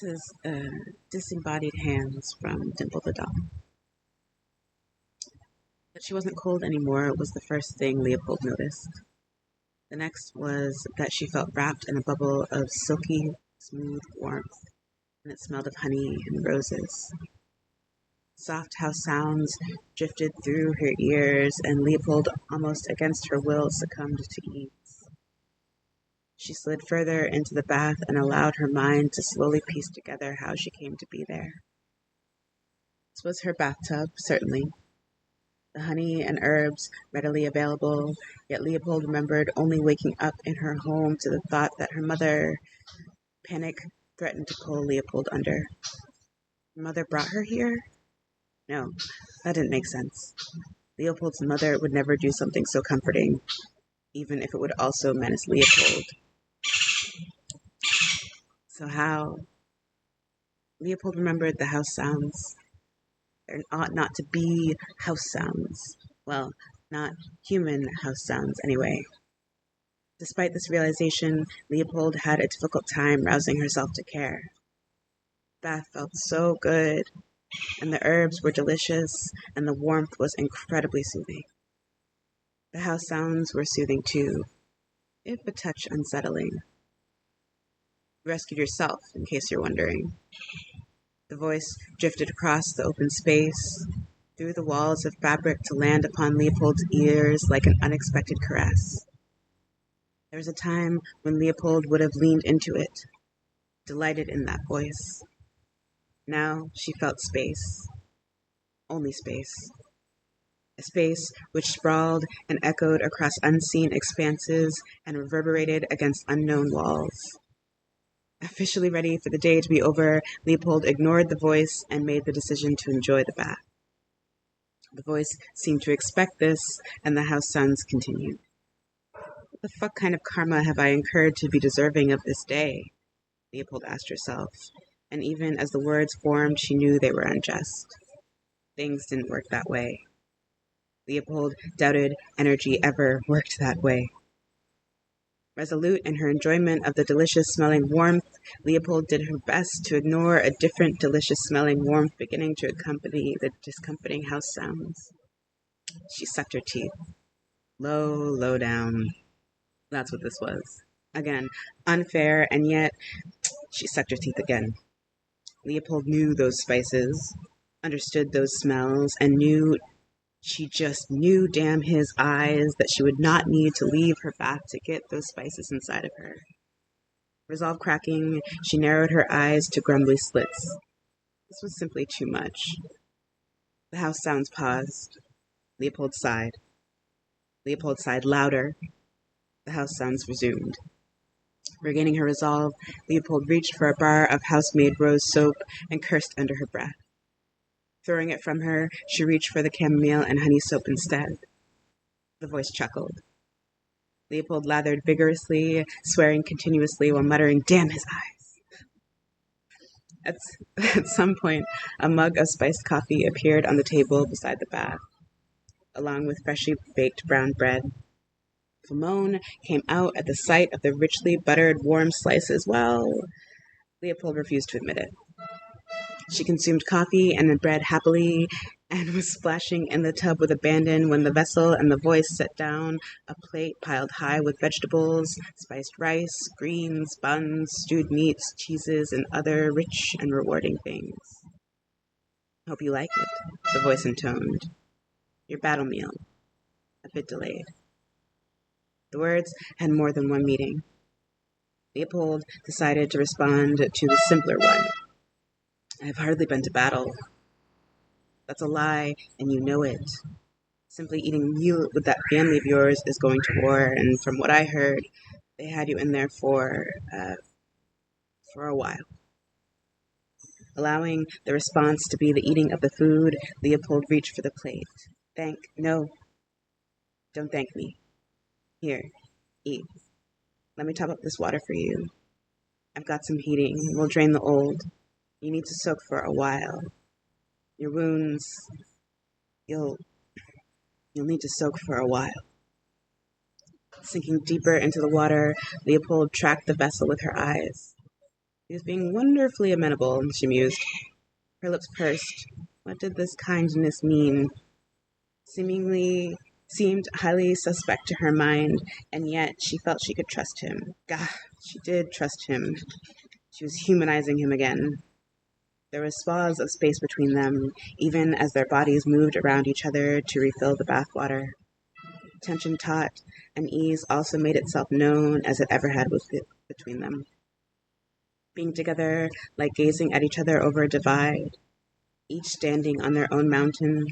This is Disembodied Hands from Dimple the Dom. That she wasn't cold anymore was the first thing Leopold noticed. The next was that she felt wrapped in a bubble of silky, smooth warmth, and it smelled of honey and roses. Soft house sounds drifted through her ears, and Leopold, almost against her will, succumbed to ease. She slid further into the bath and allowed her mind to slowly piece together how she came to be there. This was her bathtub, certainly. The honey and herbs readily available, yet Leopold remembered only waking up in her home to the thought that her mother, panic, threatened to pull Leopold under. Her mother brought her here? No, that didn't make sense. Leopold's mother would never do something so comforting, even if it would also menace Leopold. So how? Leopold remembered the house sounds. There ought not to be house sounds. Well, not human house sounds, anyway. Despite this realization, Leopold had a difficult time rousing herself to care. The bath felt so good, and the herbs were delicious, and the warmth was incredibly soothing. The house sounds were soothing too, if a touch unsettling. You rescued yourself, in case you're wondering. The voice drifted across the open space, through the walls of fabric to land upon Leopold's ears like an unexpected caress. There was a time when Leopold would have leaned into it, delighted in that voice. Now she felt space. Only space. A space which sprawled and echoed across unseen expanses and reverberated against unknown walls. Officially ready for the day to be over, Leopold ignored the voice and made the decision to enjoy the bath. The voice seemed to expect this, and the house sounds continued. What the fuck kind of karma have I incurred to be deserving of this day? Leopold asked herself, and even as the words formed, she knew they were unjust. Things didn't work that way. Leopold doubted energy ever worked that way. Resolute in her enjoyment of the delicious-smelling warmth, Leopold did her best to ignore a different delicious-smelling warmth beginning to accompany the discomforting house sounds. She sucked her teeth. Low down. That's what this was. Again, unfair, and yet she sucked her teeth again. Leopold knew those spices, understood those smells, and she just knew, damn his eyes, that she would not need to leave her bath to get those spices inside of her. Resolve cracking, she narrowed her eyes to grumbly slits. This was simply too much. The house sounds paused. Leopold sighed. Leopold sighed louder. The house sounds resumed. Regaining her resolve, Leopold reached for a bar of house-made rose soap and cursed under her breath. Throwing it from her, she reached for the chamomile and honey soap instead. The voice chuckled. Leopold lathered vigorously, swearing continuously while muttering, "Damn his eyes!" At some point, a mug of spiced coffee appeared on the table beside the bath, along with freshly baked brown bread. Flamone came out at the sight of the richly buttered warm slices. Well, Leopold refused to admit it. She consumed coffee and the bread happily and was splashing in the tub with abandon when the vessel and the voice set down a plate piled high with vegetables, spiced rice, greens, buns, stewed meats, cheeses, and other rich and rewarding things. "Hope you like it," the voice intoned. "Your battle meal. A bit delayed." The words had more than one meaning. Leopold decided to respond to the simpler one. "I've hardly been to battle." "That's a lie, and you know it. Simply eating meal with that family of yours is going to war, and from what I heard, they had you in there for a while." Allowing the response to be the eating of the food, Leopold reached for the plate. No, don't thank me. Here, eat. Let me top up this water for you. I've got some heating. We'll drain the old. You need to soak for a while. Your wounds, you'll need to soak for a while." Sinking deeper into the water, Leopold tracked the vessel with her eyes. He was being wonderfully amenable, she mused. Her lips pursed. What did this kindness mean? Seemed highly suspect to her mind, and yet she felt she could trust him. Gah, she did trust him. She was humanizing him again. There was swaths of space between them, even as their bodies moved around each other to refill the bathwater. Tension taut, and ease also made itself known as it ever had between them. Being together like gazing at each other over a divide, each standing on their own mountain,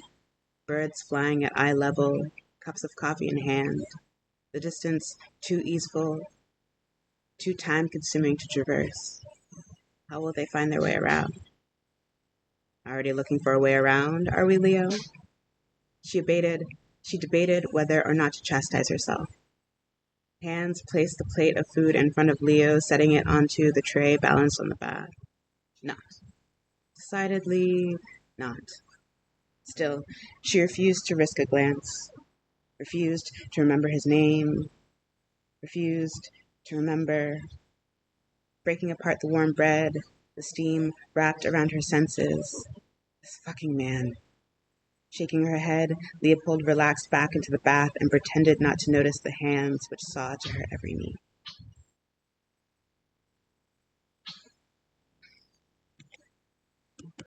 birds flying at eye level, cups of coffee in hand, the distance too easeful, too time-consuming to traverse. How will they find their way around? Already looking for a way around, are we, Leo? She debated whether or not to chastise herself. Hands placed the plate of food in front of Leo, setting it onto the tray balanced on the bath. Not. Decidedly not. Still, she refused to risk a glance, refused to remember his name, refused to remember breaking apart the warm bread, the steam wrapped around her senses. This fucking man. Shaking her head, Leopold relaxed back into the bath and pretended not to notice the hands which saw to her every need.